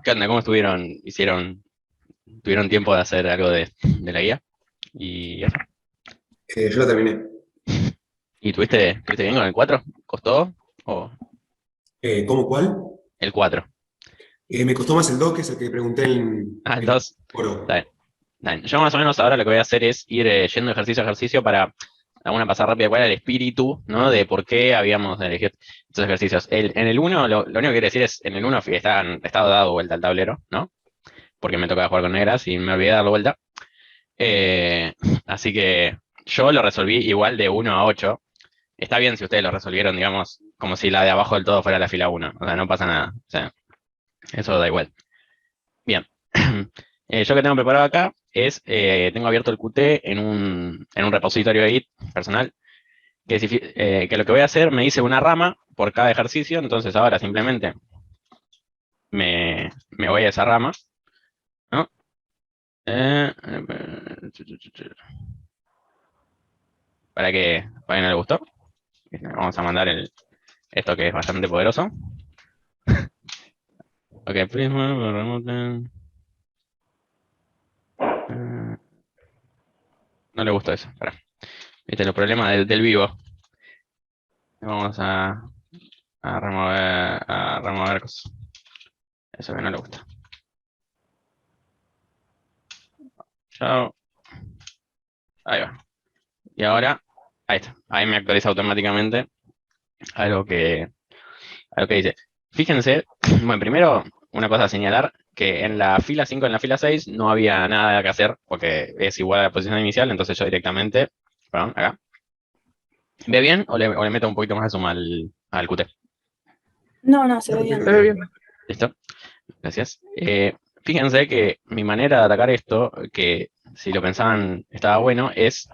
¿Qué onda? ¿Cómo estuvieron? ¿Tuvieron tiempo de hacer algo de la guía? Y eso. Yo la terminé. ¿Y tuviste bien con el 4? ¿Costó? ¿O ¿Cómo cuál? el 4? Me costó más el 2, que es el que pregunté Ah, el en el 2. Está foro. bien. Está bien. Yo más o menos ahora lo que voy a hacer es ir yendo ejercicio a ejercicio para alguna pasar rápida cuál era el espíritu, ¿no? De por qué habíamos elegido estos ejercicios. En el uno lo único que quiero decir es, en el uno estaba dado vuelta al tablero, ¿no? Porque me tocaba jugar con negras y me olvidé de darlo vuelta. Eh, Así que yo lo resolví igual de 1 a 8. Está bien si ustedes lo resolvieron, digamos, como si la de abajo del todo fuera la fila uno. O sea, no pasa nada. O sea, eso da igual. Bien. Yo que tengo preparado acá es, tengo abierto el Qt en un repositorio de Git personal, que lo que voy a hacer me dice una rama por cada ejercicio, entonces ahora simplemente me voy a esa rama, ¿no? Para que no le gustó. Vamos a mandar esto que es bastante poderoso. Ok, Prisma, remote. No le gustó eso. Pará. Viste los problemas del vivo. Vamos a remover cosas. Eso que no le gusta. Chao. Ahí va. Y ahora, ahí está. Ahí me actualiza automáticamente algo que, algo que dice. Fíjense, bueno, primero, una cosa a señalar, que en la fila 5 en la fila 6 no había nada que hacer, porque es igual a la posición inicial, entonces yo directamente, perdón, acá. ¿Ve bien o le meto un poquito más de zoom al Qt? No, no, se No, ve perfecto, bien. se ve bien. ¿Listo? Gracias. Fíjense que mi manera de atacar esto, que si lo pensaban estaba bueno, es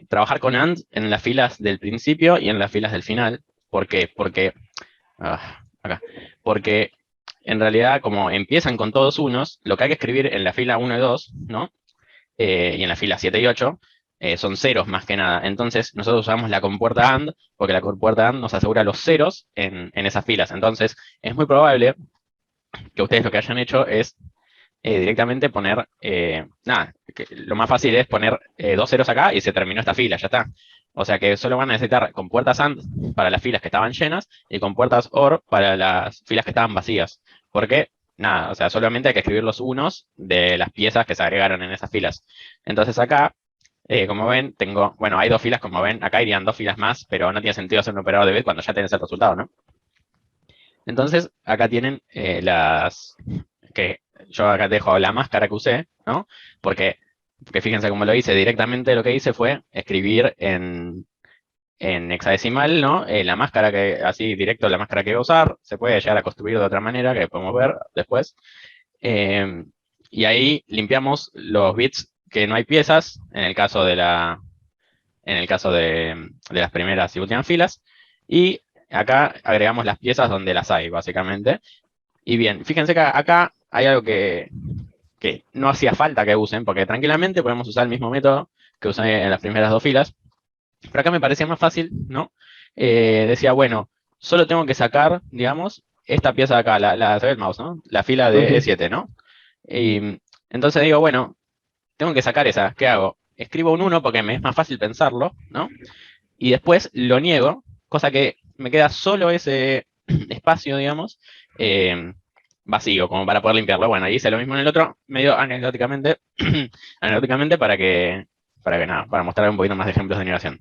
trabajar con AND en las filas del principio y en las filas del final. ¿Por qué? Acá. Porque en realidad, como empiezan con todos unos, lo que hay que escribir en la fila uno y 2, ¿no? Y en la fila 7 y 8 son ceros más que nada. Entonces, nosotros usamos la compuerta AND, porque la compuerta AND nos asegura los ceros en esas filas. Entonces, es muy probable que ustedes lo que hayan hecho es directamente poner, nada, que lo más fácil es poner 2 ceros acá y se terminó esta fila, ya está. O sea que solo van a necesitar compuertas AND para las filas que estaban llenas y compuertas OR para las filas que estaban vacías. Porque, nada, o sea, solamente hay que escribir los unos de las piezas que se agregaron en esas filas. Entonces acá, como ven, bueno, hay 2 filas, como ven, acá irían 2 filas más, pero no tiene sentido hacer un operador de bit cuando ya tienes el resultado, ¿no? Entonces, acá tienen que yo acá dejo la máscara que usé, ¿no? Porque fíjense cómo lo hice. Directamente lo que hice fue escribir en hexadecimal, ¿no? La máscara así directo la máscara que voy a usar. Se puede llegar a construir de otra manera, que podemos ver después. Eh, y ahí limpiamos los bits que no hay piezas, en el caso de las primeras y últimas filas. Y acá agregamos las piezas donde las hay, básicamente. Y bien, fíjense que acá hay algo que no hacía falta que usen, porque tranquilamente podemos usar el mismo método que usé en las primeras 2 filas. Pero acá me parecía más fácil, ¿no? Decía, bueno, solo tengo que sacar, digamos, esta pieza de acá, se ve el mouse, ¿no? La fila de Ujú. E7, ¿no? Y entonces digo, bueno, tengo que sacar esa. ¿Qué hago? Escribo un 1 porque me es más fácil pensarlo, ¿no? Y después lo niego, cosa que me queda solo ese espacio, digamos, eh, vacío, como para poder limpiarlo. Bueno, hice lo mismo en el otro, medio anecdóticamente, anecdóticamente para que nada, para mostrar un poquito más de ejemplos de negación.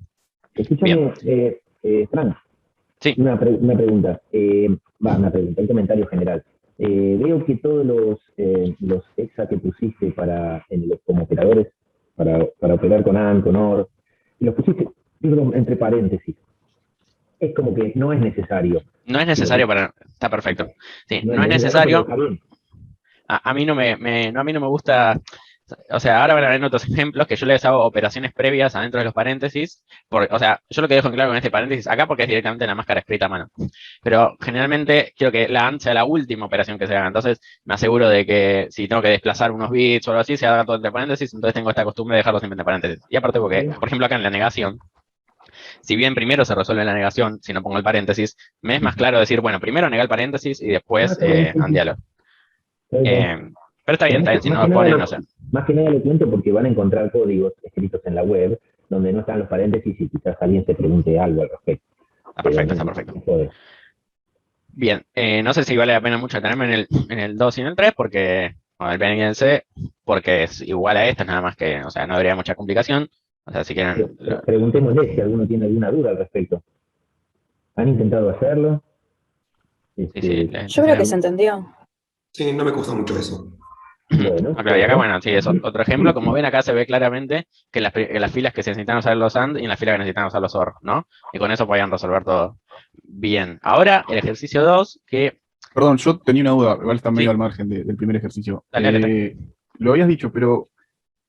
Bien, Escúchame, Frank, sí, una pregunta, un comentario general. Veo que todos los EXA que pusiste como operadores, para operar con AND, con OR, los pusiste digo, entre paréntesis. Es como que no es necesario. no es necesario para... Está perfecto. Sí, No es no es necesario, pero necesario. está bien. A mí no me gusta. O sea, ahora van a ver otros ejemplos que yo les hago operaciones previas adentro de los paréntesis. O sea, yo lo que dejo en claro con este paréntesis acá porque es directamente la máscara escrita a mano. Pero generalmente quiero que la AND sea la última operación que se haga. Entonces me aseguro de que si tengo que desplazar unos bits o algo así, se haga todo entre paréntesis. Entonces tengo esta costumbre de dejarlo siempre entre paréntesis. Y aparte porque, por ejemplo, acá en la negación, si bien primero se resuelve la negación, si no pongo el paréntesis, me es más claro decir, bueno, primero negar el paréntesis y Ah, después está bien, sí, sí. andialo. Pero está bien, si no lo ponen, no sé. Más que nada lo cuento porque van a encontrar códigos escritos en la web donde no están los paréntesis y quizás alguien se pregunte algo al respecto. Está perfecto. Bien, no sé si vale la pena mucho tenerme en el 2 y en el 3, porque, o el B y el C, porque es igual a esto, nada más que, o sea, no habría mucha complicación. O sea, si quieren... Preguntémosle si alguno tiene alguna duda al respecto. ¿Han intentado hacerlo? Sí, Yo creo que se entendió. Sí, no me costó mucho eso. Bueno, claro, y acá, bueno, sí, es otro ejemplo. Como ven, acá se ve claramente que en las filas que se necesitan usar los AND y en las filas que necesitan usar los OR, ¿no? Y con eso podían resolver todo bien. Ahora, el ejercicio 2, que... Perdón, yo tenía una duda, igual está medio Sí. al margen del primer ejercicio. Dale. Lo habías dicho, pero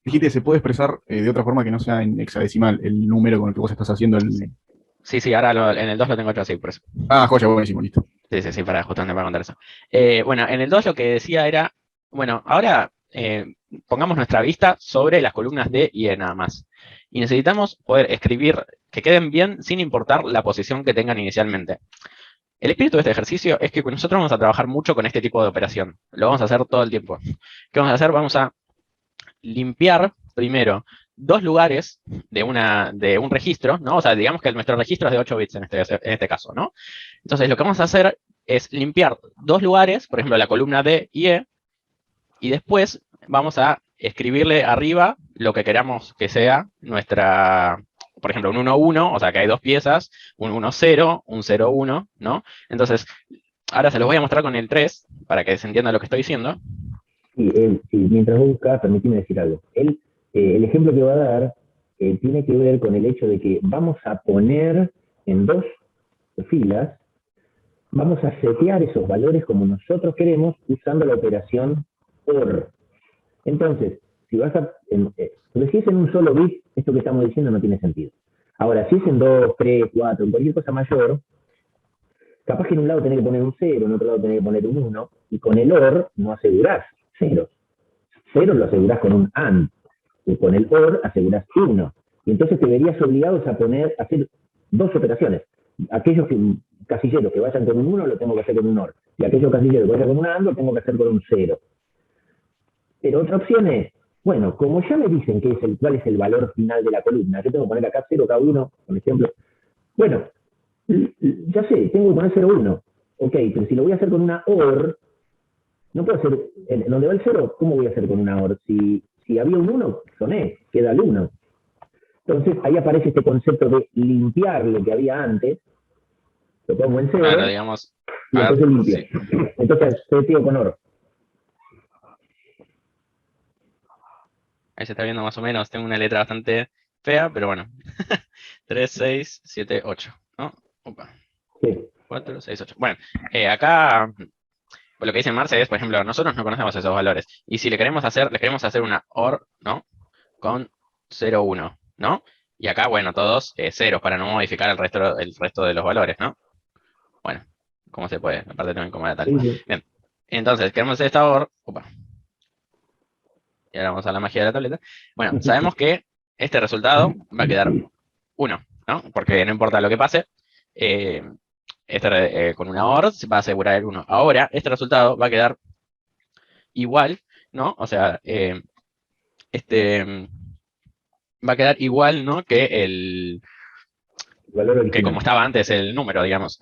dijiste que se puede expresar de otra forma que no sea en hexadecimal el número con el que vos estás haciendo el... Sí, ahora en el 2 lo tengo hecho así, por eso. Ah, joya, buenísimo, listo. Sí, para justamente para contar eso. Bueno, en el 2 lo que decía era, bueno, ahora pongamos nuestra vista sobre las columnas D y E nada más. Y necesitamos poder escribir que queden bien sin importar la posición que tengan inicialmente. El espíritu de este ejercicio es que nosotros vamos a trabajar mucho con este tipo de operación. Lo vamos a hacer todo el tiempo. ¿Qué vamos a hacer? Vamos a limpiar primero dos lugares de un registro, ¿no? O sea, digamos que nuestro registro es de 8 bits en este caso, ¿no? Entonces, lo que vamos a hacer es limpiar dos lugares, por ejemplo, la columna D y E, y después vamos a escribirle arriba lo que queramos que sea nuestra, por ejemplo, un 1-1, o sea, que hay dos piezas, un 1-0, un 0-1, ¿no? Entonces, ahora se los voy a mostrar con el 3, para que se entienda lo que estoy diciendo. Sí, mientras vos buscas, permíteme decir algo. El ejemplo que va a dar tiene que ver con el hecho de que vamos a poner en dos filas, vamos a setear esos valores como nosotros queremos usando la operación OR. Entonces, si si es en un solo bit, esto que estamos diciendo no tiene sentido. Ahora, si es en 2, 3, 4, en cualquier cosa mayor, capaz que en un lado tenés que poner un 0, en otro lado tenés que poner un 1, y con el OR no asegurás ceros. 0 lo asegurás con un AND, y con el OR asegurás 1. Y entonces te verías obligados a hacer dos operaciones. Aquellos casilleros que vayan con un 1 lo tengo que hacer con un OR, y aquellos casilleros que vayan con un AND lo tengo que hacer con un 0. Pero otra opción es, bueno, como ya me dicen cuál es el valor final de la columna, yo tengo que poner acá 0K1, por ejemplo. Bueno, ya sé, tengo que poner 0,1. Ok, pero si lo voy a hacer con una OR, no puedo hacer, en donde va el 0, ¿cómo voy a hacer con una OR? Si había un 1, soné, queda el 1. Entonces ahí aparece este concepto de limpiar lo que había antes, lo pongo en 0, Claro, digamos, y entonces limpio. Sí. Entonces seteo con OR. Ahí se está viendo más o menos, tengo una letra bastante fea, pero bueno. 3, 6, 7, 8, ¿no? Opa. Sí. 4, 6, 8. Bueno, acá lo que dice Marce es, por ejemplo, nosotros no conocemos esos valores. Y si les queremos hacer una OR, ¿no? Con 0, 1, ¿no? Y acá, bueno, todos ceros para no modificar el resto de los valores, ¿no? Bueno, ¿cómo se puede? Aparte también como era tal. Sí. Bien. Entonces, queremos hacer esta OR. Opa. Y ahora vamos a la magia de la tableta. Bueno, sabemos que este resultado va a quedar 1, ¿no? Porque no importa lo que pase, con una OR se va a asegurar el 1. Ahora, este resultado va a quedar igual, ¿no? O sea, va a quedar igual, ¿no? Que como estaba antes el número, digamos.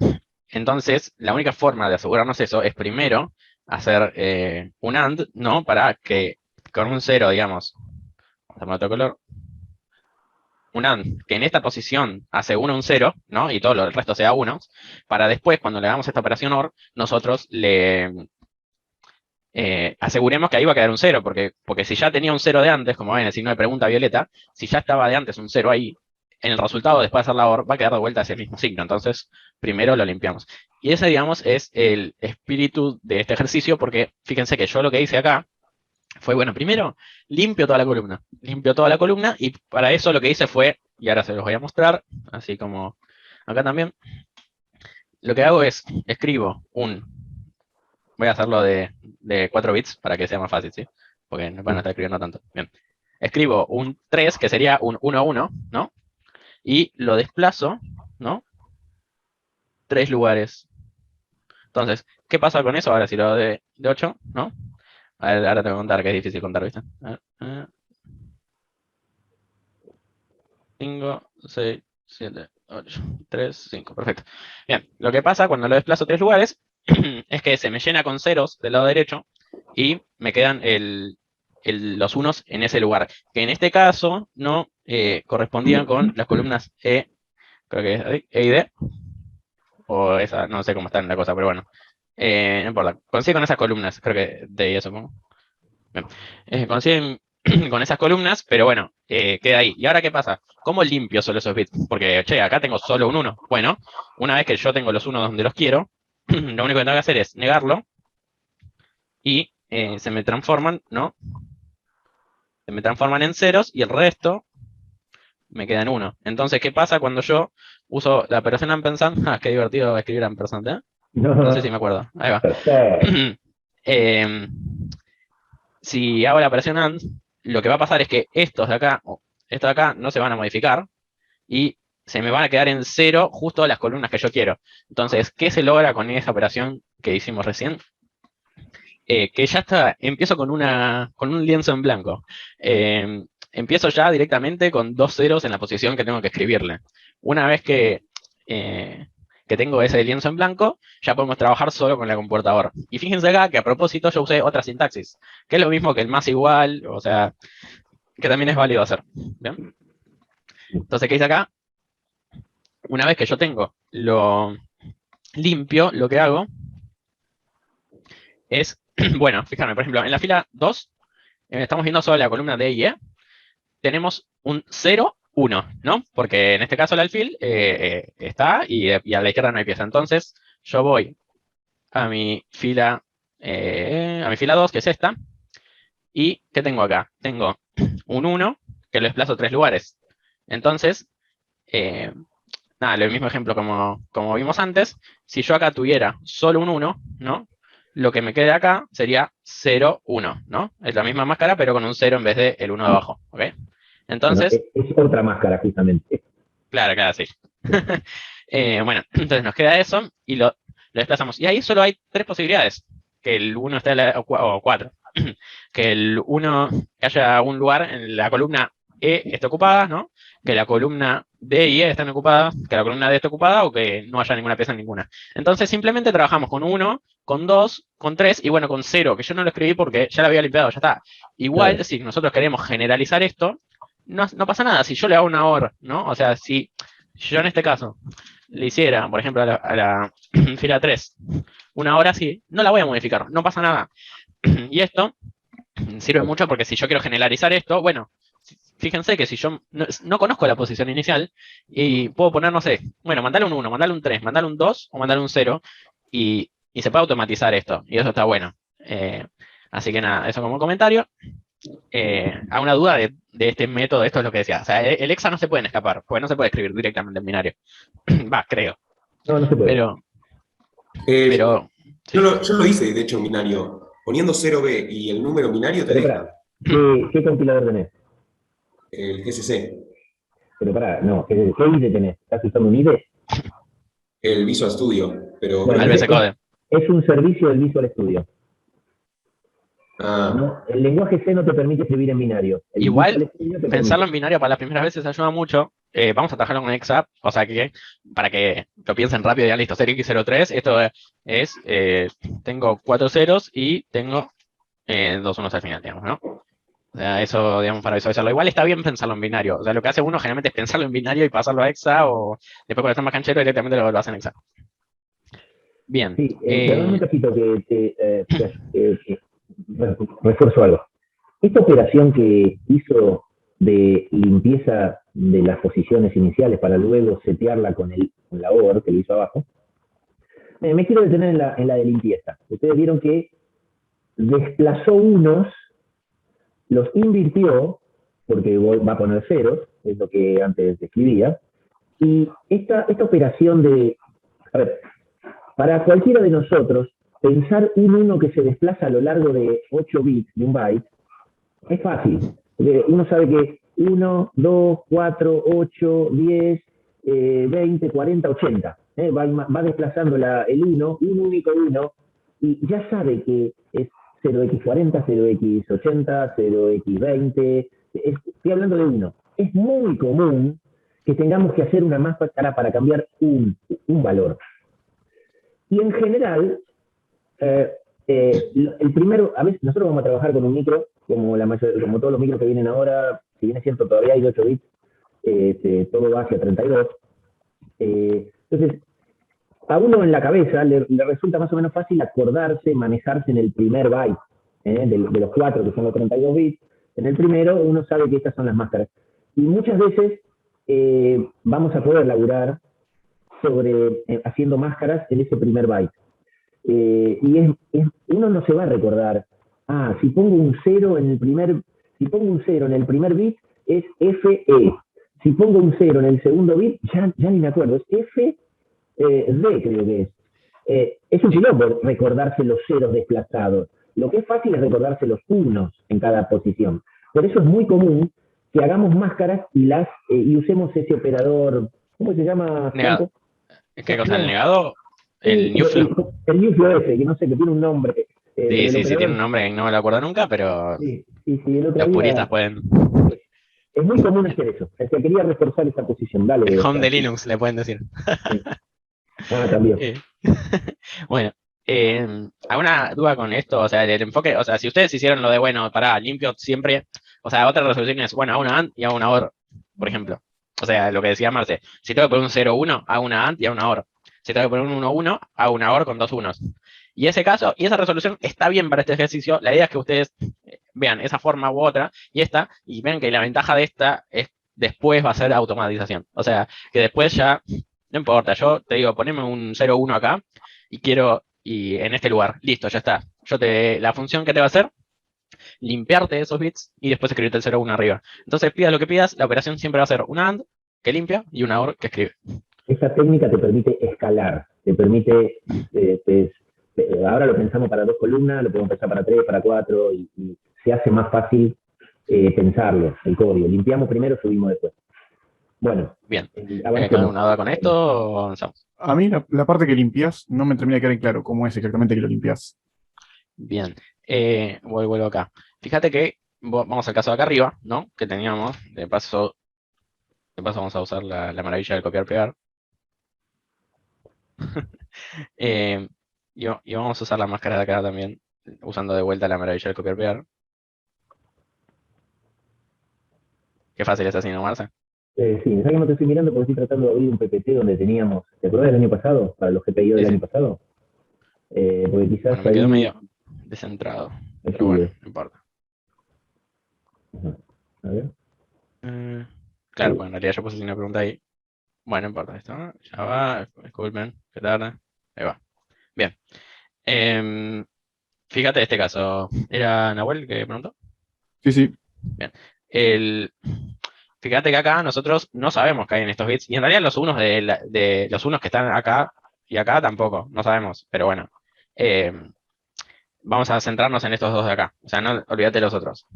Entonces, la única forma de asegurarnos eso es primero hacer un AND, ¿no? Para que con un 0, digamos, vamos a poner otro color, un AND que en esta posición hace 1 un 0, ¿no? Y todo el resto sea 1, para después, cuando le hagamos esta operación OR, nosotros le aseguremos que ahí va a quedar un 0, porque si ya tenía un 0 de antes, como ven en el signo de pregunta violeta, si ya estaba de antes un 0 ahí, en el resultado después de hacer la OR va a quedar de vuelta ese mismo signo. Entonces, primero lo limpiamos. Y ese, digamos, es el espíritu de este ejercicio, porque fíjense que yo lo que hice acá fue, bueno, primero limpio toda la columna. Limpio toda la columna y para eso lo que hice fue, y ahora se los voy a mostrar, así como acá también, lo que hago es, escribo voy a hacerlo de 4 bits para que sea más fácil, ¿sí? Porque no van a estar escribiendo tanto. Bien. Escribo un 3, que sería un 1-1, ¿no? Y lo desplazo, ¿no? 3 lugares. Entonces, ¿qué pasa con eso? Ahora si lo de 8, ¿no? A ver, ahora tengo que contar, que es difícil contar, ¿viste? A ver, 5, 6, 7, 8, 3, 5. Perfecto. Bien, lo que pasa cuando lo desplazo 3 lugares es que se me llena con ceros del lado derecho y me quedan los unos en ese lugar, que en este caso no correspondían con las columnas E, creo que es E y D, o esa, no sé cómo está en la cosa, pero bueno, no importa. Consigue con esas columnas, creo que D y eso, supongo. Bien. Consiguen con esas columnas, pero bueno, queda ahí. ¿Y ahora qué pasa? ¿Cómo limpio solo esos bits? Porque, che, acá tengo solo un 1. Bueno, una vez que yo tengo los 1 donde los quiero, lo único que tengo que hacer es negarlo y se me transforman, ¿no? Se me transforman en ceros y el resto me queda en 1. Entonces, ¿qué pasa cuando yo uso la operación ampersand? Ah, qué divertido escribir ampersand, ¿eh? No sé si me acuerdo. Ahí va. Perfecto. Si hago la operación AND, lo que va a pasar es que estos de acá, estos de acá no se van a modificar y se me van a quedar en 0 justo las columnas que yo quiero. Entonces, ¿qué se logra con esa operación que hicimos recién? Que ya está, empiezo con un lienzo en blanco. Empiezo ya directamente con 2 ceros en la posición que tengo que escribirle. Una vez que tengo ese lienzo en blanco, ya podemos trabajar solo con el comportador. Y fíjense acá que a propósito yo usé otra sintaxis, que es lo mismo que el más igual, o sea, que también es válido hacer. ¿Bien? Entonces, ¿qué hice acá? Una vez que yo tengo lo limpio, lo que hago es, bueno, fíjame, por ejemplo, en la fila 2, estamos viendo solo la columna D y E, tenemos un 0, 1, ¿no? Porque en este caso el alfil está y a la izquierda no hay pieza. Entonces, yo voy a mi fila 2, que es esta, y ¿qué tengo acá? Tengo un 1 que lo desplazo 3 lugares. Entonces, nada, el mismo ejemplo como vimos antes, si yo acá tuviera solo un 1, ¿no? Lo que me quede acá sería 0, 1, ¿no? Es la misma máscara, pero con un 0 en vez del 1 de abajo, ¿ok? Bueno, Entonces, es otra máscara, justamente. claro, sí. Bueno, entonces nos queda eso y lo desplazamos. Y ahí solo hay 3 posibilidades. Que el 1 esté o 4. Que el 1, que haya un lugar en la columna E esté ocupada, ¿no? Que la columna D y E estén ocupadas, que la columna D esté ocupada o que no haya ninguna pieza en ninguna. Entonces simplemente trabajamos con 1, con 2, con 3 y bueno, con 0, que yo no lo escribí porque ya lo había limpiado, ya está. Igual, Claro. si nosotros queremos generalizar esto, no pasa nada. Si yo le hago una OR, ¿no? O sea, si yo en este caso le hiciera, por ejemplo, a la fila 3, una hora así, no la voy a modificar, no pasa nada. Y esto sirve mucho porque si yo quiero generalizar esto, bueno, fíjense que si yo no conozco la posición inicial y puedo poner, no sé, bueno, mandale un 1, mandale un 3, mandale un 2 o mandale un 0 y se puede automatizar esto y eso está bueno. Así que nada, eso como comentario. A una duda de este método, esto es lo que decía. O sea, el hexa no se pueden escapar, porque no se puede escribir directamente en binario. Va, creo. No se puede. Pero Eh, sí. yo lo hice, de hecho, en binario. Poniendo 0B y el número binario te Pero deja. pará, ¿qué compilador tenés? El GCC, Pero pará, no, ¿qué IDE tenés? ¿Estás usando un IDE? el Visual Studio, pero Bueno, Al BC Code. es un servicio del Visual Studio. ah, ¿No? El lenguaje C no te permite escribir en binario. El Igual, Visual Studio te pensarlo en permite. binario para las primeras veces ayuda mucho. Vamos a trabajarlo con hexa, o sea que para que lo piensen rápido, ya listo, 0x03, esto es, tengo 4 ceros y tengo 2 unos al final, digamos, ¿no? O sea, eso, digamos, para visualizarlo. Igual está bien pensarlo en binario. O sea, lo que hace uno generalmente es pensarlo en binario y pasarlo a hexa, o después cuando está más canchero directamente lo hacen en hexa. Bien. Sí, perdón un cachito refuerzo algo. Esta operación que hizo de limpieza de las posiciones iniciales para luego setearla con la OR que lo hizo abajo, me quiero detener en la de limpieza. Ustedes vieron que desplazó unos, los invirtió, porque va a poner ceros, es lo que antes describía, y esta operación de, a ver, para cualquiera de nosotros, pensar un 1 que se desplaza a lo largo de 8 bits, de un byte, es fácil. Uno sabe que 1, 2, 4, 8, 10, 20, 40, 80. Va desplazando el 1, un único 1, y ya sabe que es 0x40, 0x80, 0x20. Estoy hablando de uno. Es muy común que tengamos que hacer una máscara para cambiar un valor. Y en general, el primero, a veces nosotros vamos a trabajar con un micro, como todos los micros que vienen ahora, si bien es cierto todavía hay de 8 bits, todo va hacia 32. Entonces, a uno en la cabeza le resulta más o menos fácil acordarse, manejarse en el primer byte, de los 4 que son los 32 bits. En el primero uno sabe que estas son las máscaras. Y muchas veces vamos a poder laburar sobre haciendo máscaras en ese primer byte. Y uno no se va a recordar, si pongo un 0 en el primer bit es FE. Si pongo un 0 en el segundo bit, ya ni me acuerdo, es FD creo que es. Es un quilombo recordarse los ceros desplazados. Lo que es fácil es recordarse los unos en cada posición. Por eso es muy común que hagamos máscaras y usemos ese operador, ¿cómo se llama? Negado. ¿Qué cosa? ¿El negado? ¿El new flow? El new flow ese, que no sé, que tiene un nombre. Sí, tiene un nombre que no me lo acuerdo nunca, pero sí, el otro los día, puristas pueden. Es muy común hacer eso. O sea, quería reforzar esa posición. Dale. El home de Linux, le pueden decir. Sí. También. Bueno, ¿alguna duda con esto? O sea, el enfoque, o sea, si ustedes hicieron lo de, bueno, limpio siempre, o sea, otra resolución es, bueno, hago una AND y hago una OR, por ejemplo. O sea, lo que decía Marce, si tengo que poner un 0-1, hago una AND y hago una OR. Si tengo que poner un 1-1, hago una OR con 2 unos. Y ese caso, y esa resolución está bien para este ejercicio. La idea es que ustedes vean esa forma u otra y vean que la ventaja de esta es después va a ser automatización. O sea, que después ya, no importa, yo te digo, poneme un 0-1 acá y en este lugar, listo, ya está. La función que te va a hacer, limpiarte esos bits y después escribirte el 0-1 arriba. Entonces, pidas lo que pidas, la operación siempre va a ser una AND que limpia y una OR que escribe. Esa técnica te permite escalar, te permite, ahora lo pensamos para 2 columnas, lo podemos pensar para 3, para 4, y se hace más fácil pensarlo, el código. Limpiamos primero, subimos después. Bueno. Bien. ¿Alguna duda con esto o avanzamos? A mí la parte que limpias no me termina de quedar en claro cómo es exactamente que lo limpias. Bien. Vuelvo acá. Fíjate que vamos al caso de acá arriba, ¿no? Que teníamos, de paso vamos a usar la maravilla del copiar-pegar. Y vamos a usar la máscara de acá también, usando de vuelta la maravilla del copiar-pegar. Qué fácil es así, ¿no, Marce? Sí, ya que no te estoy mirando porque estoy tratando de abrir un PPT donde teníamos, ¿te acuerdas del año pasado? Para los GPIO del año pasado. Porque quizás me quedó medio descentrado, pero bueno, no importa. A ver. Claro, pues en realidad yo puse una pregunta ahí. Bueno, no importa esto, ¿no? Ya va, disculpen, qué tarde. Ahí va. Bien. Fíjate este caso. ¿Era Nahuel que preguntó? Sí. Bien. Fíjate que acá nosotros no sabemos qué hay en estos bits. Y en realidad los unos de los unos que están acá y acá tampoco, no sabemos. Pero bueno. Vamos a centrarnos en estos dos de acá. O sea, no olvídate de los otros.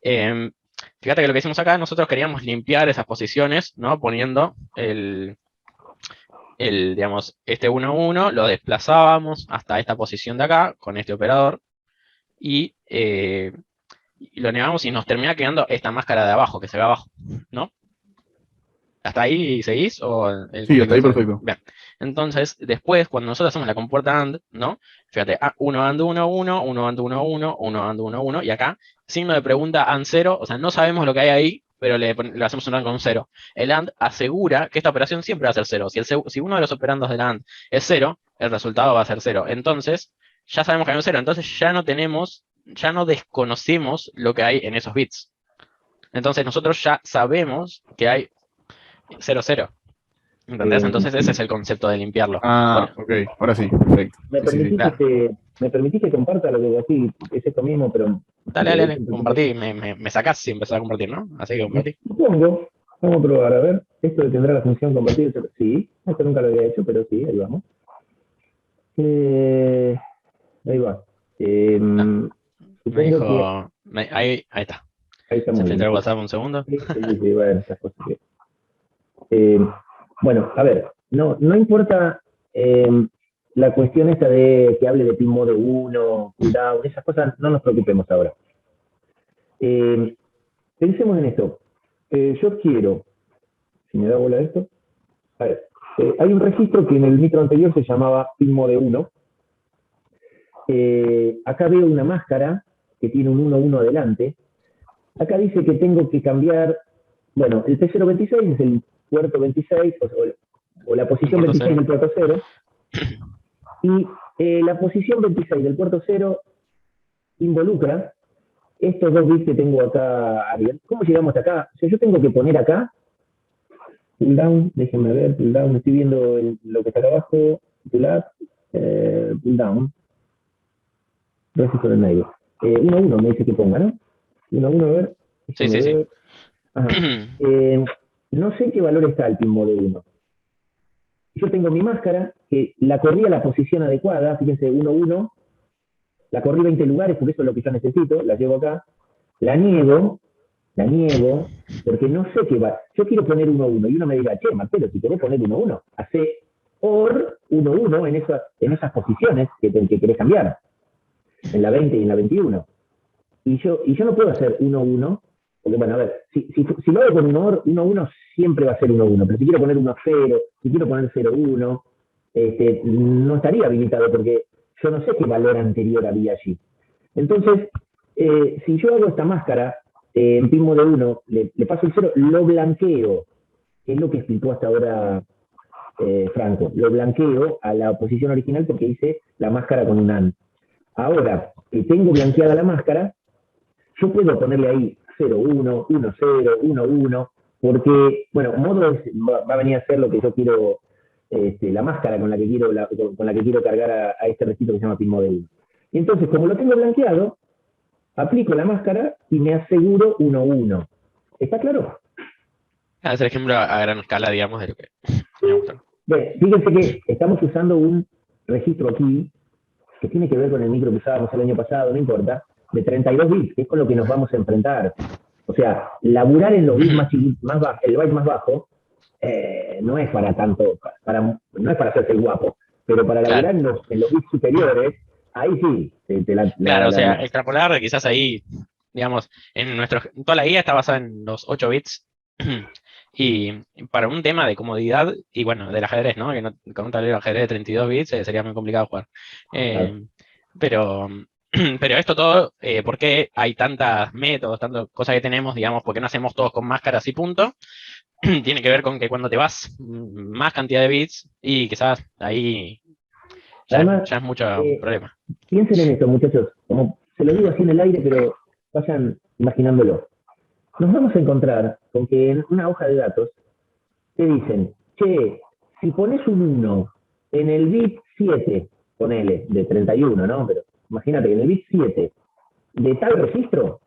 Fíjate que lo que hicimos acá, nosotros queríamos limpiar esas posiciones, ¿no? Poniendo digamos, este 1-1, lo desplazábamos hasta esta posición de acá, con este operador, y lo negamos y nos termina quedando esta máscara de abajo, que se ve abajo, ¿no? ¿Hasta ahí seguís? Sí, hasta ahí perfecto. Bien. Entonces, después, cuando nosotros hacemos la compuerta AND, ¿no? Fíjate, 1 AND 1, 1, 1 AND 1, 1, 1 AND 1, 1, y acá, signo de pregunta AND 0, o sea, no sabemos lo que hay ahí, pero le hacemos un AND con 0. El AND asegura que esta operación siempre va a ser 0. Si uno de los operandos del AND es 0, el resultado va a ser 0. Entonces, ya sabemos que hay un 0, entonces ya no desconocemos lo que hay en esos bits. Entonces, nosotros ya sabemos que hay 0-0. ¿Entendés? Entonces ese es el concepto de limpiarlo. Ok, ahora sí, perfecto. ¿Me permitís que comparta lo que así? Es esto mismo, pero... Dale, compartí, me sacás si empezás a compartir, ¿no? Así que compartí. Supongo, vamos a probar, a ver, ¿esto tendrá la función compartir? Sí, esto nunca lo había hecho, pero sí, ahí vamos. Ahí va. Me dijo... Ahí está. Ahí está. ¿Se filtró el WhatsApp un segundo? Sí, bueno, estas cosas que... bueno, a ver, no importa la cuestión esta de que hable de pin mode 1, cooldown, esas cosas no nos preocupemos ahora. Pensemos en esto. Yo quiero, si me da bola esto, a ver, hay un registro que en el micro anterior se llamaba pin mode 1. Acá veo una máscara que tiene un 1-1 adelante. Acá dice que tengo que cambiar, bueno, el P026 es el puerto 26, o la posición 26 del puerto 0, y la posición 26 del puerto 0 involucra estos 2 bits que tengo acá abiertos. ¿Cómo llegamos hasta acá? O sea, yo tengo que poner acá, pull down, déjenme ver, pull down, estoy viendo lo que está acá abajo, pull up, pull down, registro de medio. 1-1 me dice que ponga, ¿no? 1-1, a ver. Sí. Ajá. No sé qué valor está el pin mode 1. Yo tengo mi máscara, que la corrí a la posición adecuada, fíjense, 1-1, la corrí 20 lugares, porque eso es lo que yo necesito, la llevo acá, la niego, porque no sé qué va. Yo quiero poner 1-1, y uno me dirá, che, Marcelo, si querés poner 1-1, hace OR 1-1 en esas posiciones que querés cambiar, en la 20 y en la 21. Y yo no puedo hacer 1-1, porque bueno, a ver, si lo hago con un OR, 1-1 siempre va a ser 1-1, pero si quiero poner 1-0, si quiero poner 0-1, no estaría habilitado, porque yo no sé qué valor anterior había allí. Entonces, si yo hago esta máscara en pin mode 1, le paso el 0, lo blanqueo, que es lo que explicó hasta ahora Franco, lo blanqueo a la posición original porque hice la máscara con un AND. Ahora que tengo blanqueada la máscara, yo puedo ponerle ahí 0-1, 1-0, 1-1, porque, bueno, modo va a venir a ser lo que yo quiero, la máscara con la que quiero cargar a este registro que se llama pin mode 1. Y entonces, como lo tengo blanqueado, aplico la máscara y me aseguro 1-1. ¿Está claro? Es el ejemplo a gran escala, digamos, de lo que me gusta. Bien, fíjense que estamos usando un registro aquí que tiene que ver con el micro que usábamos el año pasado, no importa, de 32 bits, que es con lo que nos vamos a enfrentar. O sea, laburar en los bits más bajos, el byte más bajo, no es para tanto, no es para hacerse el guapo, pero para laburar Claro. en los bits superiores, ahí sí. Claro, o sea, extrapolar quizás ahí, digamos, toda la guía está basada en los 8 bits. Y para un tema de comodidad, y bueno, del ajedrez, ¿no? Que con un tablero de ajedrez de 32 bits sería muy complicado jugar. Pero esto todo, ¿por qué hay tantos métodos, tantas cosas que tenemos, digamos, por qué no hacemos todos con máscaras y punto? Tiene que ver con que cuando te vas más cantidad de bits, y quizás ahí Además, ya es mucho problema. Piensen en esto, muchachos, como se lo digo así en el aire, pero vayan imaginándolo. Nos vamos a encontrar con que en una hoja de datos te dicen, che, si pones un 1 en el bit 7, ponele, de 31, ¿no? Pero imagínate que en el bit 7 de tal registro,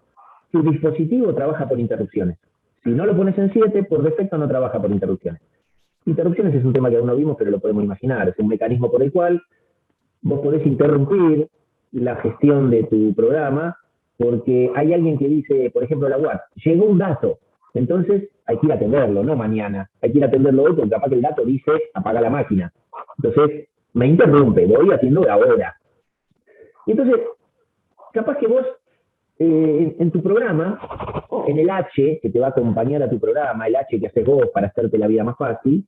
tu dispositivo trabaja por interrupciones. Si no lo pones en 7, por defecto no trabaja por interrupciones. Interrupciones es un tema que aún no vimos, pero lo podemos imaginar. Es un mecanismo por el cual vos podés interrumpir la gestión de tu programa porque hay alguien que dice, por ejemplo, la UART, llegó un dato, entonces hay que ir a atenderlo, no mañana, hay que ir a atenderlo hoy porque capaz que el dato dice apaga la máquina. Entonces me interrumpe, voy haciendo ahora. Y entonces, capaz que vos en tu programa, en el H que te va a acompañar a tu programa, el H que haces vos para hacerte la vida más fácil,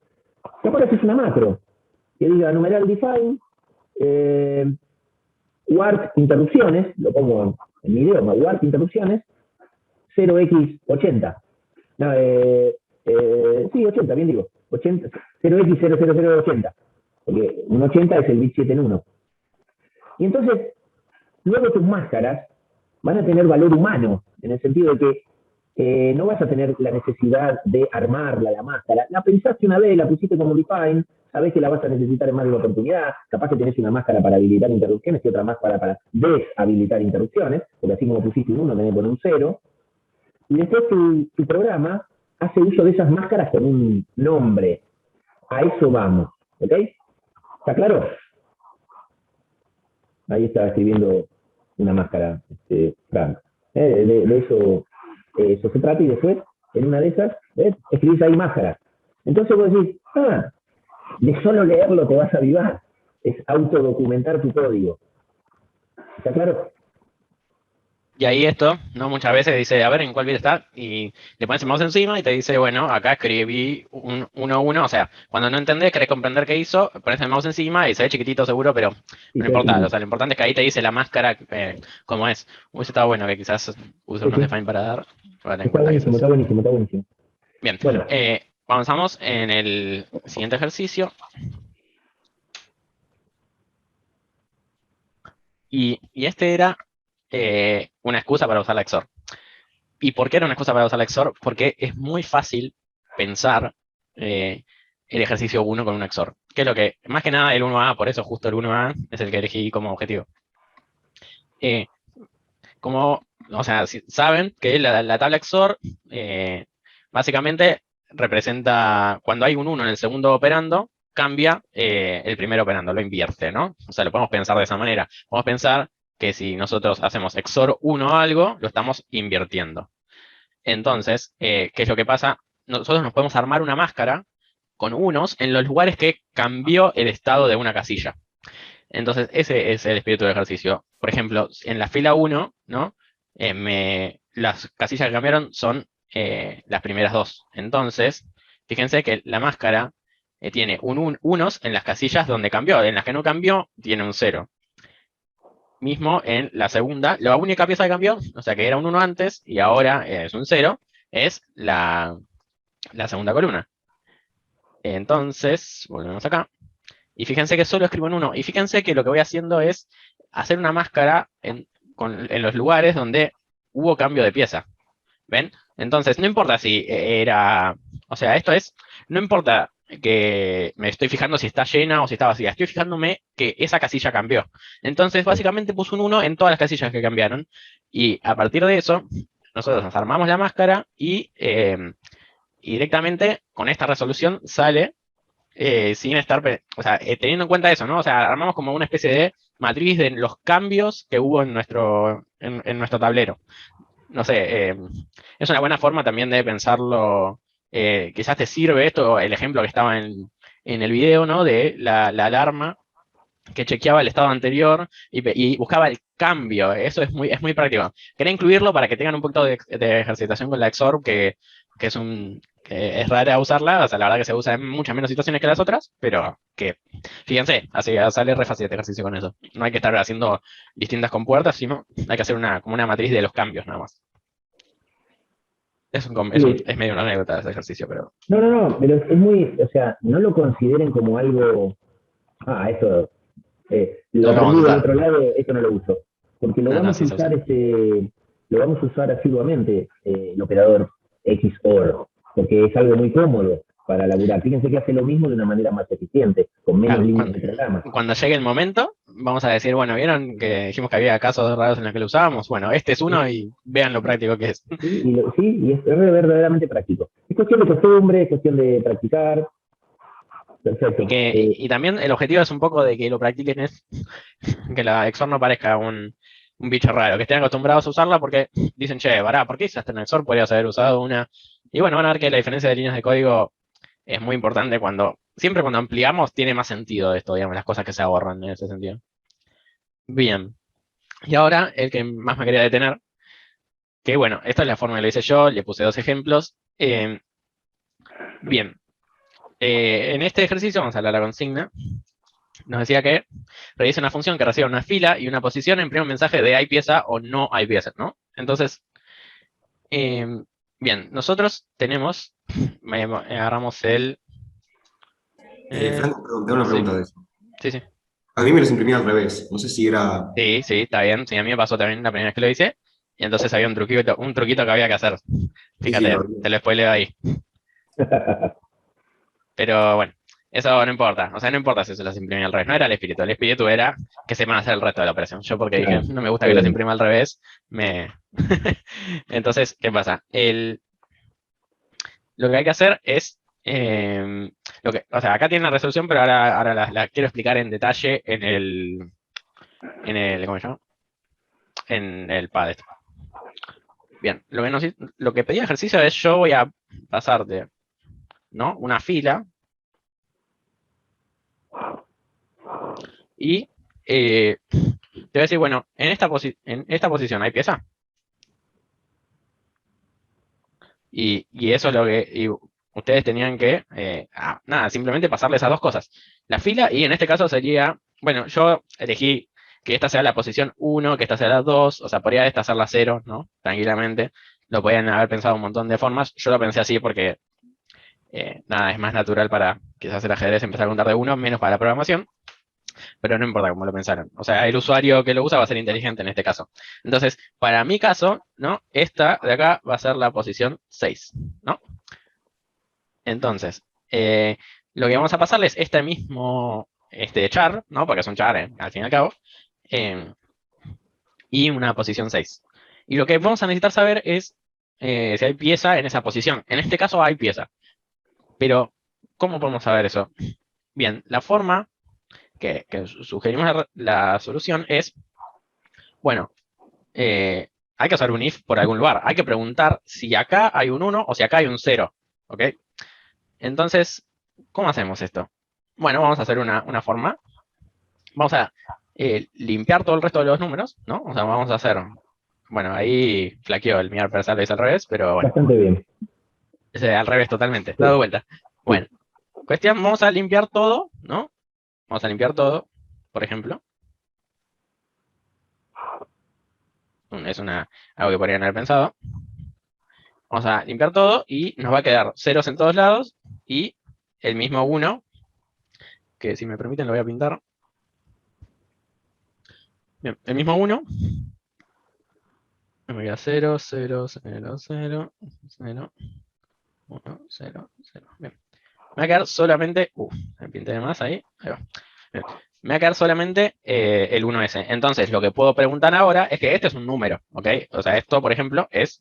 capaz que haces una macro que diga numeral define, WART interrupciones, lo pongo en mi idioma, WART interrupciones, 0x80. No, sí, 80, bien digo. 0x00080. Porque un 80 es el bit 7 en 1. Y entonces, luego tus máscaras van a tener valor humano, en el sentido de que no vas a tener la necesidad de armarla, la máscara. La pensaste una vez, la pusiste como define, sabés que la vas a necesitar en más de una oportunidad, capaz que tenés una máscara para habilitar interrupciones y otra máscara para deshabilitar interrupciones, porque así como pusiste un 1, tenés que poner un 0, y después tu programa hace uso de esas máscaras con un nombre. A eso vamos, ¿ok? ¿Está claro? Ahí estaba escribiendo una máscara, Frank. De eso se trata, y después, en una de esas, escribís ahí máscara. Entonces vos decís, de solo leerlo te vas a avivar. es autodocumentar tu código. ¿Está claro? Y ahí esto, ¿no? Muchas veces dice, a ver, ¿en cuál bit está? Y le pones el mouse encima y te dice, bueno, acá escribí un 1, o sea, cuando no entendés, querés comprender qué hizo, pones el mouse encima y se ve chiquitito seguro, pero Sí, no se ve importa, o chiquitito. sea, lo importante es que ahí te dice la máscara cómo es. Hubiese estado bueno que quizás use Sí, unos sí. define para dar, para tener en Está cuenta eso. buenísimo, está buenísimo, está buenísimo. Bien, Bueno, avanzamos en el siguiente ejercicio. Y este era una excusa para usar la XOR. ¿Y por qué era una excusa para usar la XOR? Porque es muy fácil pensar el ejercicio 1 con un XOR. Que es lo que, más que nada el 1A, por eso justo el 1A es el que elegí como objetivo. O sea, si saben que la tabla XOR básicamente representa, cuando hay un 1 en el segundo operando, cambia el primer operando, lo invierte, ¿no? O sea, lo podemos pensar de esa manera. Podemos pensar que si nosotros hacemos XOR 1 a algo, lo estamos invirtiendo. Entonces, ¿qué es lo que pasa? Nosotros nos podemos armar una máscara con unos en los lugares que cambió el estado de una casilla. Entonces, ese es el espíritu del ejercicio. Por ejemplo, en la fila 1, ¿no? Las casillas que cambiaron son las primeras dos. Entonces, fíjense que la máscara tiene unos en las casillas donde cambió. En las que no cambió, tiene un 0. Mismo en la segunda, la única pieza que cambió, o sea que era un 1 antes y ahora es un 0, es la segunda columna. Entonces, volvemos acá. Y fíjense que solo escribo en 1. Y fíjense que lo que voy haciendo es hacer una máscara en los lugares donde hubo cambio de pieza. ¿Ven? Entonces, no importa si era... O sea, esto es... No importa que me estoy fijando si está llena o si está vacía. Estoy fijándome que esa casilla cambió. Entonces, básicamente puse un 1 en todas las casillas que cambiaron. Y a partir de eso, nosotros nos armamos la máscara y directamente con esta resolución sale sin estar, o sea, teniendo en cuenta eso, ¿no? O sea, armamos como una especie de matriz de los cambios que hubo en nuestro tablero. No sé, es una buena forma también de pensarlo. Quizás te sirve esto, el ejemplo que estaba en el video, ¿no? De la alarma que chequeaba el estado anterior y buscaba el cambio. Eso es muy práctico. Quería incluirlo para que tengan un poquito de ejercitación con la XOR, que es rara usarla. O sea, la verdad que se usa en muchas menos situaciones que las otras, pero que, fíjense, así sale re fácil este ejercicio con eso. No hay que estar haciendo distintas compuertas, sino hay que hacer como una matriz de los cambios nada más. Es medio una anécdota ese ejercicio, pero... no, pero es muy, o sea, no lo consideren como algo, esto, lo No lo vamos aprendí a del usar. otro lado, esto no lo uso. Porque lo No, vamos sí a se usa. usar, lo vamos a usar asiduamente, el operador XOR, porque es algo muy cómodo para laburar. Fíjense que hace lo mismo de una manera más eficiente, con menos Claro, líneas de programa. cuando llegue el momento, vamos a decir, bueno, ¿vieron que dijimos que había casos raros en los que lo usábamos? Bueno, este es uno y vean lo práctico que es. Y es verdaderamente práctico. Es cuestión de costumbre, es cuestión de practicar. Perfecto. Y también el objetivo es un poco de que lo practiquen, es que la XOR no parezca un bicho raro, que estén acostumbrados a usarla porque dicen, che, pará, ¿por qué usaste una XOR? Podrías haber usado una. Y bueno, van a ver que la diferencia de líneas de código es muy importante siempre cuando ampliamos tiene más sentido esto, digamos, las cosas que se ahorran en ese sentido. Bien. Y ahora el que más me quería detener, que bueno, esta es la forma que lo hice yo, le puse 2 ejemplos. Bien. En este ejercicio, vamos a hablar de la consigna, nos decía que revise una función que reciba una fila y una posición en primer mensaje de hay pieza o no hay pieza, ¿no? Entonces, bien, nosotros tenemos, agarramos el... Franco, perdón, te hago una sí, pregunta de eso. sí. A mí me los imprimí al revés. No sé si era. Sí, está bien. Sí, a mí me pasó también la primera vez que lo hice. Y entonces había un truquito que había que hacer. Sí, sí, Fíjate, lo vi. te lo spoileo ahí. Pero bueno, eso no importa. O sea, no importa si se los imprimí al revés. No era el espíritu. El espíritu era que se van a hacer el resto de la operación. Yo porque dije, Claro, no me gusta que los bien. imprima al revés, Entonces, ¿qué pasa? Lo que hay que hacer es... o sea, acá tiene la resolución, pero ahora la quiero explicar en detalle ¿cómo se llama? En el pad. Bien, lo que pedía ejercicio es yo voy a pasarte, ¿no? Una fila Y te voy a decir, bueno, en esta posición hay pieza. Y eso es lo que ustedes tenían que, nada, simplemente pasarle esas dos cosas. La fila, y en este caso sería, bueno, yo elegí que esta sea la posición 1, que esta sea la 2, o sea, podría esta ser la 0, ¿no? Tranquilamente. Lo podían haber pensado un montón de formas. Yo lo pensé así porque, nada, es más natural para quizás el ajedrez empezar a contar de 1, menos para la programación. Pero no importa cómo lo pensaron. O sea, el usuario que lo usa va a ser inteligente en este caso. Entonces, para mi caso, ¿no? Esta de acá va a ser la posición 6, ¿no? Entonces, lo que vamos a pasarle es este mismo char, ¿no? Porque es un char, al fin y al cabo. Y una posición 6. Y lo que vamos a necesitar saber es si hay pieza en esa posición. En este caso hay pieza. Pero, ¿cómo podemos saber eso? Bien, la forma que sugerimos la solución es, bueno, hay que hacer un if por algún lugar. Hay que preguntar si acá hay un 1 o si acá hay un 0. ¿Ok? Entonces, ¿cómo hacemos esto? Bueno, vamos a hacer una forma. Vamos a limpiar todo el resto de los números, ¿no? O sea, vamos a hacer... Bueno, ahí flaqueó el mi adversario, es al revés, pero bueno. Bastante bien. Es al revés totalmente, dado vuelta. Bueno, cuestión, vamos a limpiar todo, ¿no? Vamos a limpiar todo, por ejemplo. Es algo que podrían haber pensado. Vamos a limpiar todo y nos va a quedar ceros en todos lados y el mismo 1, que si me permiten lo voy a pintar. Bien, el mismo 1. Me queda 0, 0, 0, 0, 0, 1, 0, 0. Bien. Me va a quedar solamente... me pinté de más ahí. Ahí va. Bien. Me va a quedar solamente el 1S. Entonces, lo que puedo preguntar ahora es que este es un número, ¿ok? O sea, esto, por ejemplo, es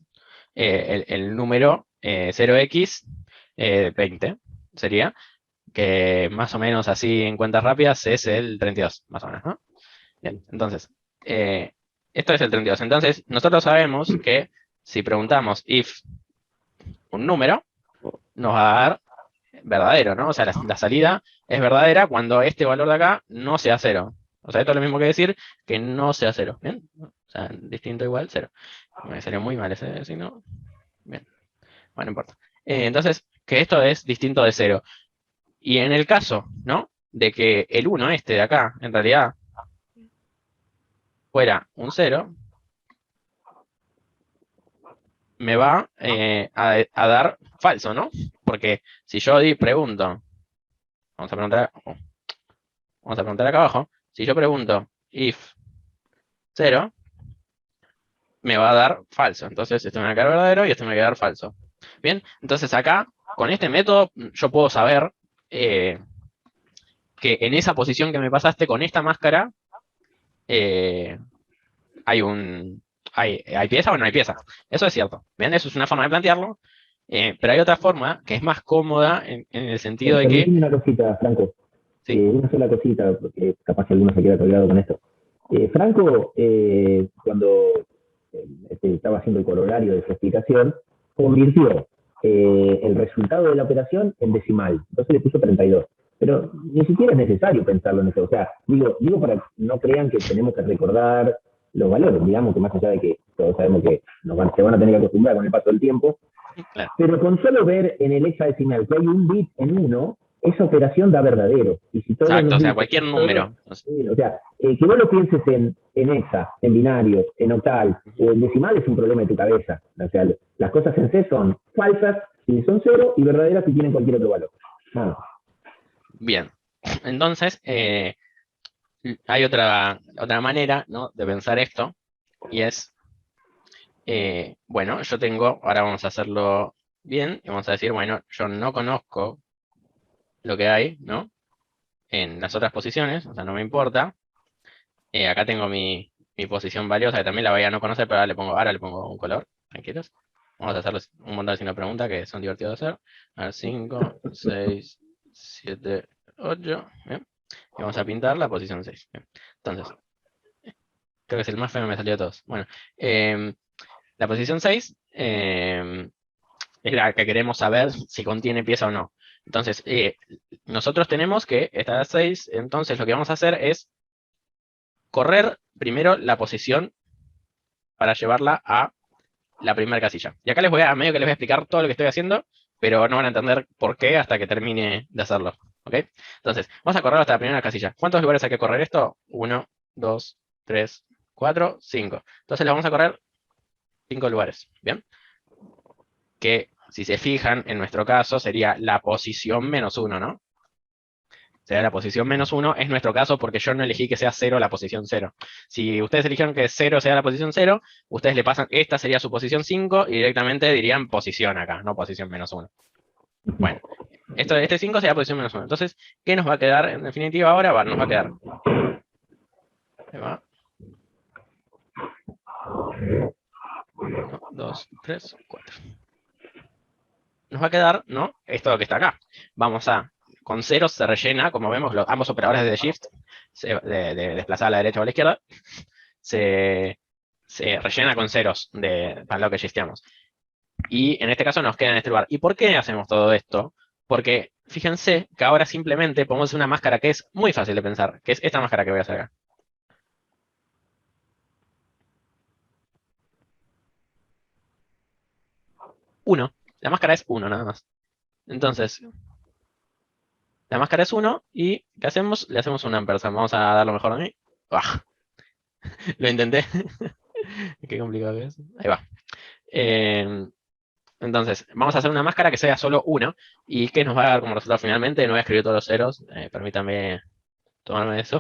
el número 0x20. Sería que más o menos así en cuentas rápidas es el 32, más o menos, ¿no? Bien, entonces, esto es el 32. Entonces, nosotros sabemos que si preguntamos if un número, nos va a dar verdadero, ¿no? O sea, la salida es verdadera cuando este valor de acá no sea 0. O sea, esto es lo mismo que decir que no sea 0. ¿Bien? O sea, distinto igual, 0. Me salió muy mal ese signo. Bien. Bueno, no importa. Entonces, que esto es distinto de 0. Y en el caso, ¿no? De que el 1 de acá, en realidad, fuera un 0, me va a dar falso, ¿no? Porque si yo pregunto, vamos a preguntar acá abajo, si yo pregunto if 0, me va a dar falso. Entonces esto me va a quedar verdadero y esto me va a quedar falso. Bien, entonces acá, con este método, yo puedo saber que en esa posición que me pasaste con esta máscara, ¿hay pieza o no hay pieza? Eso es cierto. Bien, eso es una forma de plantearlo. Pero hay otra forma que es más cómoda en el sentido de que... Permitime una cosita, Franco. Sí. Una sola cosita, porque capaz que alguno se queda colgado con esto. Franco, cuando estaba haciendo el corolario de su explicación, convirtió el resultado de la operación en decimal. Entonces le puso 32. Pero ni siquiera es necesario pensarlo en eso. O sea, digo para que no crean que tenemos que recordar los valores. Digamos que más allá de que todos sabemos que se van a tener que acostumbrar con el paso del tiempo. Claro. Pero con solo ver en el hexadecimal que hay un bit en 1, esa operación da verdadero. Y si exacto, o sea, cualquier número. O sea, que vos lo pienses en hexa, en binario, en octal, o en decimal es un problema de tu cabeza. O sea, las cosas en C son falsas si son 0 y verdaderas si tienen cualquier otro valor. Bien, entonces hay otra manera, ¿no?, de pensar esto, y es, bueno, yo tengo, ahora vamos a hacerlo bien, y vamos a decir, bueno, yo no conozco lo que hay, ¿no?, en las otras posiciones, o sea, no me importa. Acá tengo mi posición valiosa, que también la voy a no conocer, pero ahora le pongo un color, tranquilos. Vamos a hacerles un montón de signos de pregunta que son divertidos de hacer. A ver, 5, 6, 7, 8. Bien. Y vamos a pintar la posición 6. Bien. Entonces, creo que es el más feo que me salió de todos. Bueno, la posición 6 es la que queremos saber si contiene pieza o no. Entonces, nosotros tenemos que esta 6, entonces lo que vamos a hacer es correr primero la posición para llevarla a la primera casilla. Y acá medio que les voy a explicar todo lo que estoy haciendo, pero no van a entender por qué hasta que termine de hacerlo. ¿Ok? Entonces, vamos a correr hasta la primera casilla. ¿Cuántos lugares hay que correr esto? 1, 2, 3, 4, 5. Entonces lo vamos a correr 5 lugares. ¿Bien? Que si se fijan, en nuestro caso sería la posición -1, ¿no? Sería la posición -1, es nuestro caso porque yo no elegí que sea 0 la posición 0. Si ustedes eligieron que 0 sea la posición 0, ustedes le pasan, esta sería su posición 5 y directamente dirían posición acá, no posición -1. Bueno, este 5 sería posición -1. Entonces, ¿qué nos va a quedar en definitiva ahora? Nos va a quedar. Ahí va. 1, 2, 3, 4. Nos va a quedar, ¿no? Esto que está acá. Con ceros se rellena, como vemos, ambos operadores de shift, de desplazar a la derecha o a la izquierda, se rellena con ceros para lo que shifteamos. Y en este caso nos queda en este lugar. ¿Y por qué hacemos todo esto? Porque fíjense que ahora simplemente podemos hacer una máscara que es muy fácil de pensar, que es esta máscara que voy a hacer acá. 1. La máscara es 1 nada más. Entonces, la máscara es 1 y ¿qué hacemos? Le hacemos un ampersand. Vamos a dar lo mejor de mí. ¡Ah! Lo intenté. Qué complicado que es. Ahí va. Entonces, vamos a hacer una máscara que sea solo 1. ¿Y qué nos va a dar como resultado finalmente? No voy a escribir todos los ceros. Permítanme tomarme eso.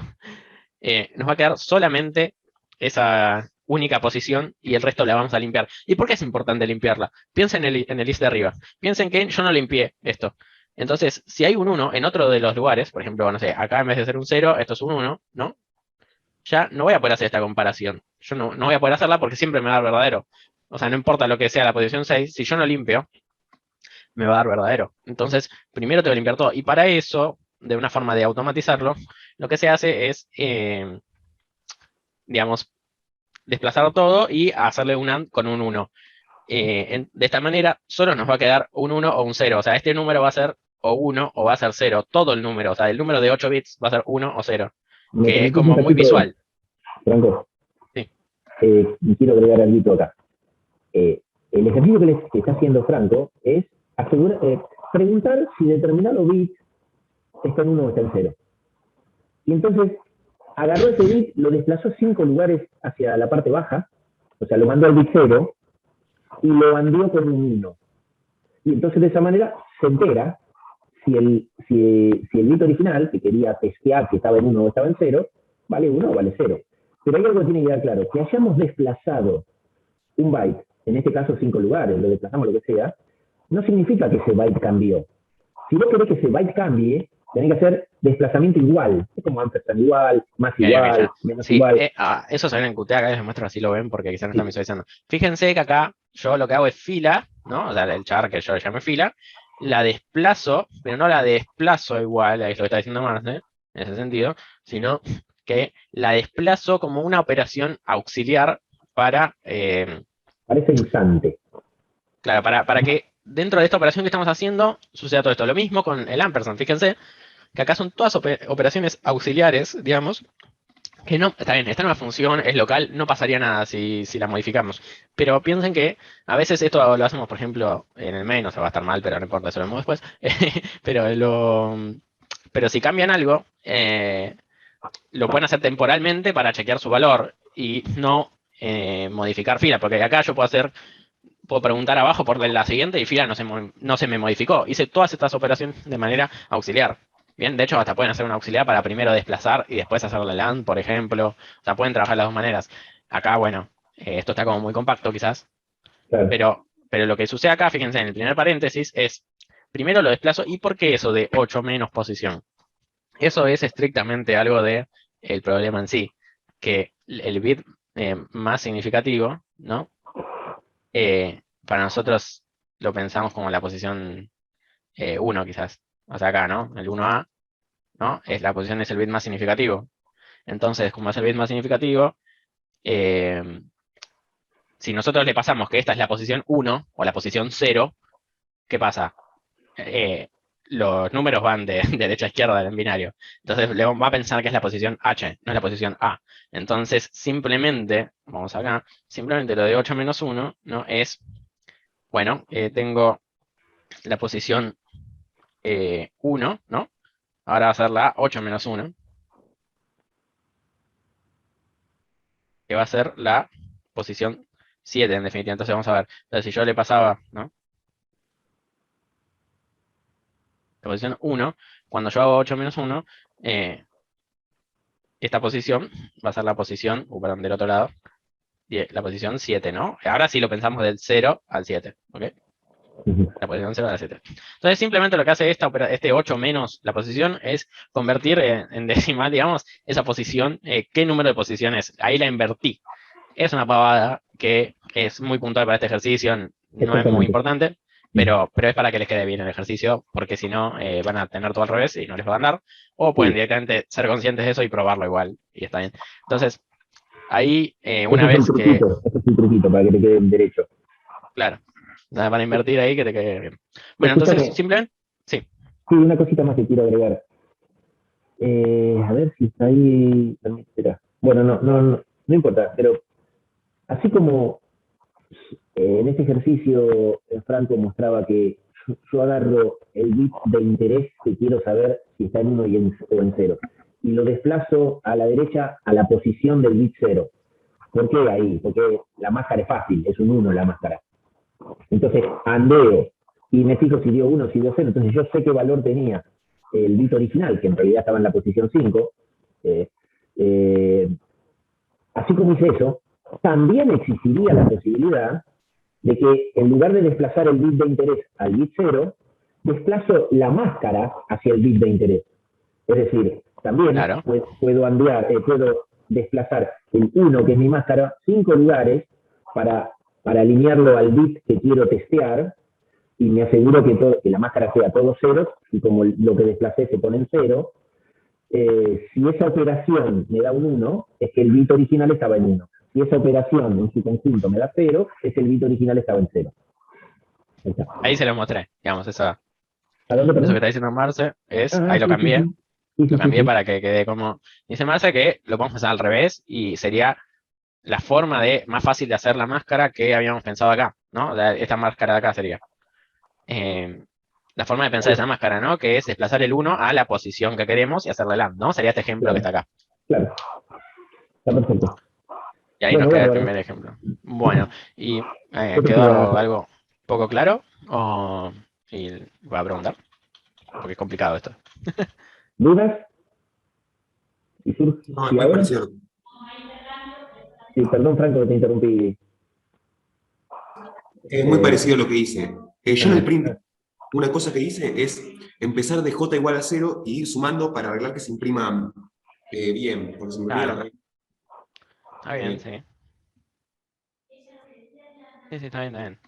Nos va a quedar solamente esa única posición y el resto la vamos a limpiar. ¿Y por qué es importante limpiarla? Piensen en el list de arriba. Piensen que yo no limpié esto. Entonces, si hay un 1 en otro de los lugares, por ejemplo, no sé, acá en vez de ser un 0, esto es un 1, ¿no? Ya no voy a poder hacer esta comparación. Yo no voy a poder hacerla porque siempre me va a dar verdadero. O sea, no importa lo que sea la posición 6, si yo no limpio, me va a dar verdadero. Entonces, primero tengo que limpiar todo. Y para eso, de una forma de automatizarlo, lo que se hace es, digamos, desplazar todo y hacerle un AND con un 1. De esta manera, solo nos va a quedar un 1 o un 0. O sea, este número va a ser o 1 o va a ser 0. Todo el número, o sea, el número de 8 bits va a ser 1 o 0. Que es como muy visual. Franco, Sí. Quiero agregar algo acá. El ejercicio que está haciendo Franco es preguntar si determinado bit está en 1 o está en 0. Y entonces agarró ese bit, lo desplazó 5 lugares hacia la parte baja, o sea, lo mandó al bit 0 y lo bandió con un 1. Y entonces de esa manera se entera si el bit original, que quería testear que estaba en 1 o estaba en 0, vale 1 o vale 0. Pero hay algo que tiene que quedar claro, que hayamos desplazado un byte, en este caso 5 lugares, lo desplazamos lo que sea, no significa que ese byte cambió. Si vos querés que ese byte cambie, tenés que hacer desplazamiento igual. Es como ampersand igual, más igual, menos sí, igual. Eso se ve en Qt, acá les muestro así lo ven porque quizás no están visualizando. Fíjense que acá yo lo que hago es fila, ¿no? O sea, el char que yo le llame fila, la desplazo, pero no la desplazo igual, ahí es lo que está diciendo Marce, en ese sentido, sino que la desplazo como una operación auxiliar para... Parece instante. Claro, para que dentro de esta operación que estamos haciendo suceda todo esto. Lo mismo con el ampersand, fíjense que acá son todas operaciones auxiliares, digamos, que no, está bien, está en una función, es local, no pasaría nada si la modificamos. Pero piensen que a veces esto lo hacemos, por ejemplo, en el main, o sea, va a estar mal, pero no importa, eso lo vemos después. Pero si cambian algo, lo pueden hacer temporalmente para chequear su valor y no modificar fila, porque acá yo puedo preguntar abajo por la siguiente y fila no se me modificó. Hice todas estas operaciones de manera auxiliar. Bien, de hecho hasta pueden hacer una auxiliar para primero desplazar y después hacerle LAND, por ejemplo. O sea, pueden trabajar de las dos maneras. Acá, bueno, esto está como muy compacto quizás. Claro. Pero lo que sucede acá, fíjense, en el primer paréntesis es, primero lo desplazo. ¿Y por qué eso de 8 menos posición? Eso es estrictamente algo del problema en sí. Que el bit más significativo, ¿no? Para nosotros lo pensamos como la posición 1 quizás. O sea, acá, ¿no? El 1A, ¿no? La posición es el bit más significativo. Entonces, como es el bit más significativo, si nosotros le pasamos que esta es la posición 1 o la posición 0, ¿qué pasa? los números van de derecha a izquierda en binario. Entonces le va a pensar que es la posición H, no es la posición A. Entonces, simplemente, vamos acá, simplemente lo de 8 menos 1, ¿no? Es, bueno, tengo la posición 1, ¿no? Ahora va a ser la 8 menos 1, que va a ser la posición 7 en definitiva. Entonces vamos a ver, entonces si yo le pasaba, ¿no? La posición 1, cuando yo hago 8 menos 1, esta posición va a ser la posición, perdón, del otro lado, la posición 7, ¿no? Ahora sí lo pensamos del 0 al 7, ¿ok? Ujú. La posición 0 al 7. Entonces simplemente lo que hace este 8 menos la posición es convertir en decimal, digamos, esa posición, ¿qué número de posiciones? Ahí la invertí. Es una pavada que es muy puntual para este ejercicio, no es muy Exactamente. importante, pero es para que les quede bien el ejercicio, porque si no, van a tener todo al revés y no les va a andar, o pueden Sí. directamente ser conscientes de eso y probarlo igual, y está bien. Entonces, ahí, Ese una es el vez que, truquito, ese es el truquito para que te quede derecho. claro, para invertir ahí que te quede bien. Bueno, entonces, Escúchame, simplemente, sí, sí, una cosita más que quiero agregar. A ver si está ahí. Espera. Bueno, no importa, pero así como en este ejercicio Franco mostraba que yo agarro el bit de interés que quiero saber si está en 1 o en 0 y lo desplazo a la derecha a la posición del bit 0. ¿Por qué ahí? Porque la máscara es fácil, es un 1 la máscara. Entonces andeo y me fijo si dio 1, si dio 0, entonces yo sé qué valor tenía el bit original, que en realidad estaba en la posición 5. Así como hice eso, también existiría la posibilidad de que en lugar de desplazar el bit de interés al bit 0, desplazo la máscara hacia el bit de interés. Es decir, también claro, puedo desplazar el 1, que es mi máscara, 5 lugares para alinearlo al bit que quiero testear y me aseguro que la máscara sea todo ceros y como lo que desplacé se pone en 0, si esa operación me da un 1, es que el bit original estaba en 1. Si esa operación en su conjunto me da 0, es que el bit original estaba en 0. ahí se lo mostré, digamos, eso ¿A dónde, que perdón? está diciendo Marce, ahí lo Sí, sí, cambié, sí. Sí, lo sí, sí, cambié sí. para que quede como, dice Marce que lo podemos hacer al revés y sería la forma más fácil de hacer la máscara que habíamos pensado acá, ¿no? Esta máscara de acá sería. eh, la forma de pensar esa máscara, ¿no? Que es desplazar el 1 a la posición que queremos y hacerle land, ¿no? Sería este ejemplo que Claro, está acá. claro. Está perfecto. Y ahí nos Bueno, queda el bárbaro. primer ejemplo. Bueno, ¿y Yo te quedó iba algo poco claro? Y voy a preguntar, porque es complicado esto. ¿Dudas? ¿Y surge? No, es ¿Y muy ahora? parecido. Sí, perdón, Franco, que te interrumpí. Es muy parecido a lo que hice. Yo en el Ah, print, una cosa que hice es empezar de j igual a 0 y ir sumando para arreglar que se imprima bien, porque se me olvida la Claro, raíz. está bien, sí. Sí, está bien, está bien.